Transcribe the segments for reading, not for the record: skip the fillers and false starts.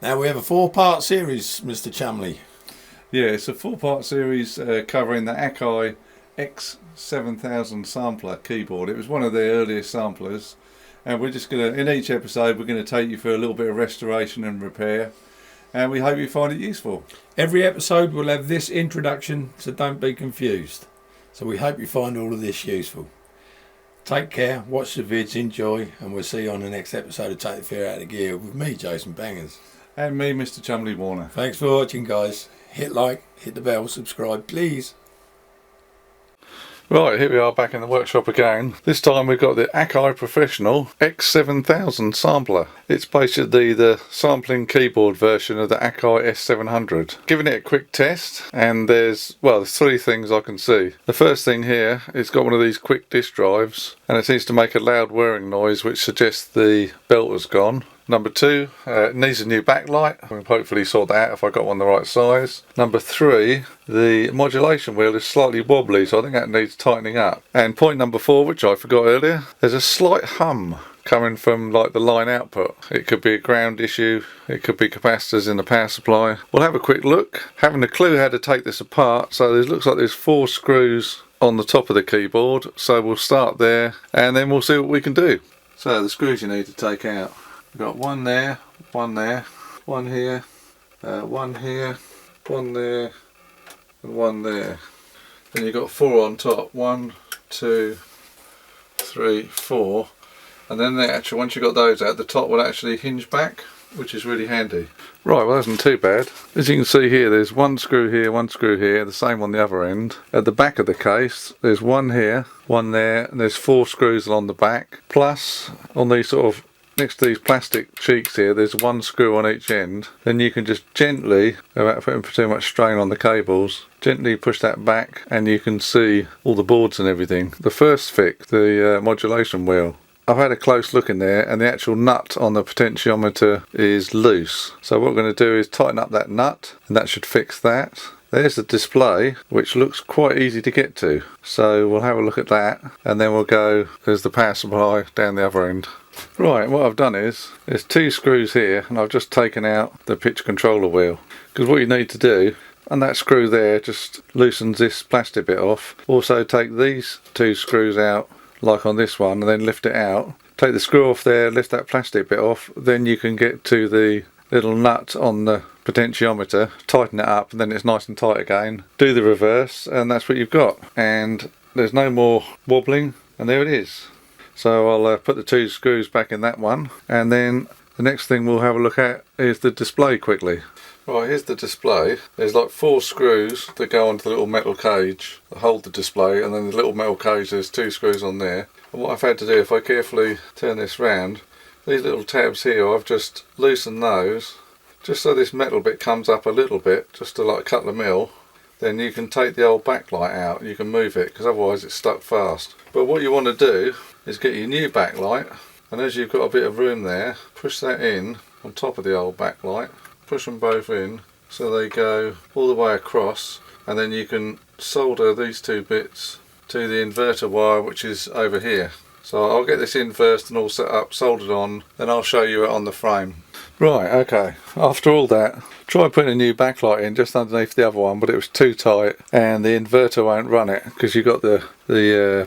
Now we have a 4-part series, Mr. Chumley. Yeah, it's a 4-part series covering the Akai X7000 sampler keyboard. It was one of their earliest samplers, and we're just going to, in each episode, we're going to take you through a little bit of restoration and repair, and we hope you find it useful. Every episode will have this introduction, so don't be confused. So we hope you find all of this useful. Take care, watch the vids, enjoy, and we'll see you on the next episode of Take the Fear Out of Gear with me, Jason Bangers. And me, Mr. Chumley Warner. Thanks for watching, guys. Hit like, hit the bell, subscribe, please. Right, here we are back in the workshop again. This time we've got the Akai Professional X7000 sampler. It's basically the sampling keyboard version of the Akai S700. Giving it a quick test, and there's 3 things I can see. The first thing here, it's got one of these quick disk drives, and it seems to make a loud whirring noise which suggests the belt has gone. Number 2, it needs a new backlight. We'll hopefully sort that out if I got one the right size. Number 3, the modulation wheel is slightly wobbly, so I think that needs tightening up. And point number 4, which I forgot earlier, there's a slight hum coming from like the line output. It could be a ground issue, it could be capacitors in the power supply. We'll have a quick look. Haven't a clue how to take this apart, so it looks like there's 4 screws on the top of the keyboard, so we'll start there and then we'll see what we can do. So the screws you need to take out. We've got one there, one there, one here, one here, one there, and one there. Then you've got 4 on top. 1, 2, 3, 4. And then once you've got those out, the top will actually hinge back, which is really handy. Right, well, that isn't too bad. As you can see here, there's 1 screw here, 1 screw here, the same on the other end. At the back of the case, there's 1 here, 1 there, and there's 4 screws along the back. Plus, on these sort of next to these plastic cheeks here, there's 1 screw on each end. Then you can just gently, without putting too much strain on the cables, gently push that back and you can see all the boards and everything. The first fix, the modulation wheel, I've had a close look in there and the actual nut on the potentiometer is loose. So what we're going to do is tighten up that nut and that should fix that. There's the display, which looks quite easy to get to. So we'll have a look at that and then we'll go, there's the power supply down the other end. Right, what I've done is, there's 2 screws here and I've just taken out the pitch controller wheel. Because what you need to do, and that screw there just loosens this plastic bit off. Also take these 2 screws out, like on this one, and then lift it out. Take the screw off there, lift that plastic bit off, then you can get to the little nut on the potentiometer, tighten it up, and then it's nice and tight again. Do the reverse, and that's what you've got. And there's no more wobbling, and there it is. So I'll put the 2 screws back in that one, and then the next thing we'll have a look at is the display quickly. Right, here's the display. There's like 4 screws that go onto the little metal cage that hold the display, and then the little metal cage, there's 2 screws on there. And what I've had to do, if I carefully turn this round, these little tabs here, I've just loosened those, just so this metal bit comes up a little bit, just to like a couple of mil. Then you can take the old backlight out, you can move it, because otherwise it's stuck fast. But what you want to do is get your new backlight, and as you've got a bit of room there, push that in on top of the old backlight, push them both in so they go all the way across, and then you can solder these 2 bits to the inverter wire which is over here. So I'll get this in first and all set up, soldered on, then I'll show you it on the frame. Right, okay, after all that, try putting a new backlight in just underneath the other one, but it was too tight and the inverter won't run it because you've got the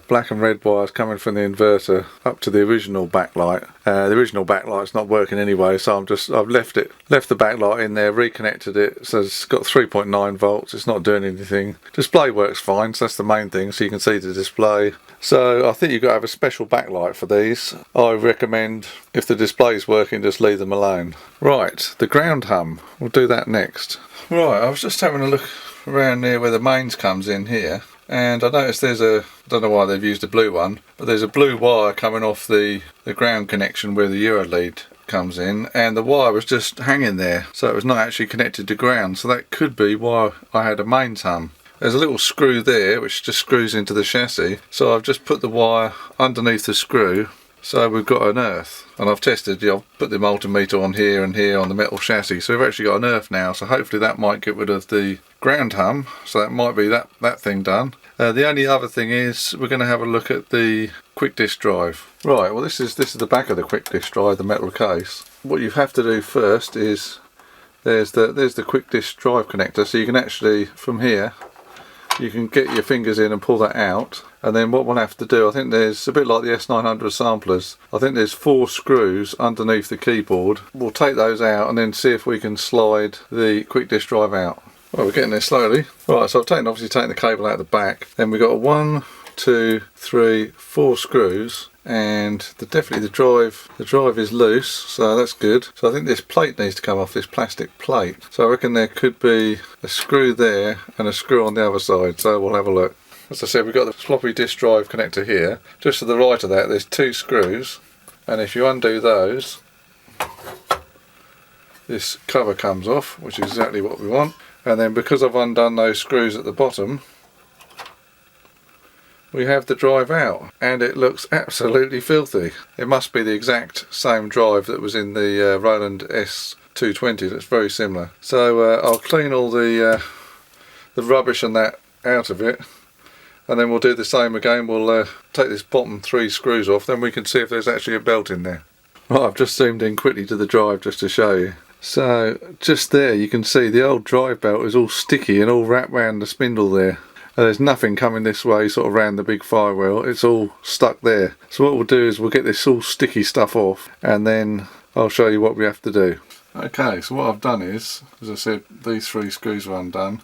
black and red wires coming from the inverter up to the original backlight. The original backlight's not working anyway, so I've left the backlight in there, reconnected it, so it's got 3.9 volts, it's not doing anything. Display works fine, so that's the main thing, so you can see the display. So I think you've got to have a special backlight for these. I recommend, if the display's working, just leave them alone. Right, the ground hum, we'll do that next. Right, I was just having a look around near where the mains comes in here, and I noticed there's I don't know why they've used a blue one, but there's a blue wire coming off the ground connection where the Euro lead comes in, and the wire was just hanging there, so it was not actually connected to ground, so that could be why I had a mains hum. There's a little screw there which just screws into the chassis, so I've just put the wire underneath the screw, so we've got an earth. And I've tested, I've put the multimeter on here and here on the metal chassis, so we've actually got an earth now, so hopefully that might get rid of the ground hum, so that might be that thing done. The only other thing is we're going to have a look at the quick disk drive. Right, well this is the back of the quick disk drive, the metal case. What you have to do first is there's the quick disk drive connector, so you can actually, from here, you can get your fingers in and pull that out. And then what we'll have to do, I think there's a bit like the S900 samplers, I think there's 4 screws underneath the keyboard. We'll take those out and then see if we can slide the quick disk drive out. Well, we're getting there slowly. Right, so I've obviously taken the cable out the back. Then we've got 1, 2, 3, 4 screws, and definitely the drive is loose, so that's good. So I think this plate needs to come off, this plastic plate. So I reckon there could be a screw there and a screw on the other side, so we'll have a look. As I said, we've got the floppy disk drive connector here. Just to the right of that, there's 2 screws, and if you undo those, this cover comes off, which is exactly what we want. And then because I've undone those screws at the bottom, we have the drive out, and it looks absolutely filthy. It must be the exact same drive that was in the Roland S-10. That's very similar. So I'll clean all the rubbish and that out of it, and then we'll do the same again. We'll take this bottom 3 screws off, then we can see if there's actually a belt in there. Right, I've just zoomed in quickly to the drive just to show you. So just there you can see the old drive belt is all sticky and all wrapped around the spindle there. There's nothing coming this way sort of around the big firewheel, it's all stuck there. So what we'll do is we'll get this all sticky stuff off, and then I'll show you what we have to do. Okay, so what I've done is, as I said, these 3 screws are undone.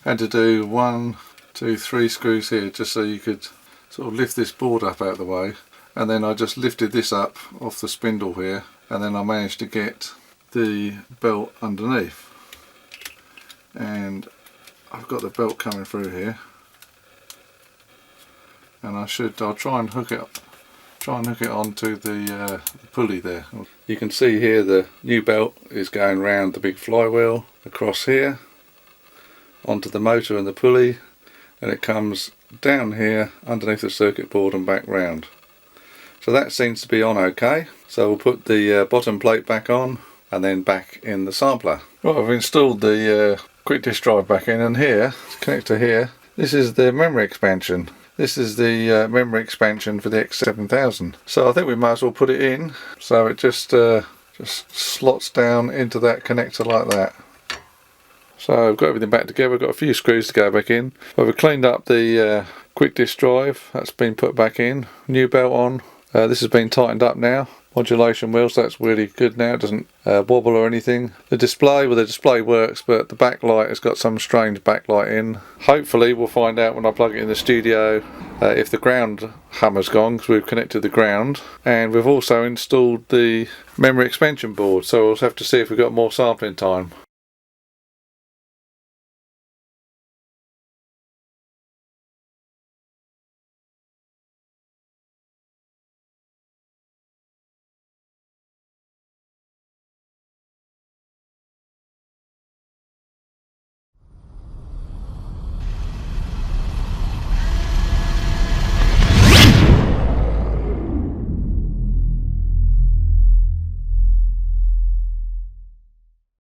I had to do 1, 2, 3 screws here just so you could sort of lift this board up out of the way, and then I just lifted this up off the spindle here, and then I managed to get the belt underneath, and I've got the belt coming through here, and I'll try and hook it onto the pulley there. You can see here the new belt is going round the big flywheel across here onto the motor and the pulley, and it comes down here underneath the circuit board and back round. So that seems to be on okay. So we'll put the bottom plate back on and then back in the sampler. Right, I've installed the quick disk drive back in, and here, connector here, this is the memory expansion. This is the memory expansion for the X7000. So I think we might as well put it in. So it just slots down into that connector like that. So I've got everything back together. I've got a few screws to go back in. But we've cleaned up the quick disk drive. That's been put back in. New belt on. This has been tightened up now. Modulation wheels, that's really good now. It doesn't wobble or anything. The display works, but the backlight has got some strange backlight in. Hopefully we'll find out when I plug it in the studio if the ground hummer's gone, because we've connected the ground, and we've also installed the memory expansion board, so we'll have to see if we've got more sampling time.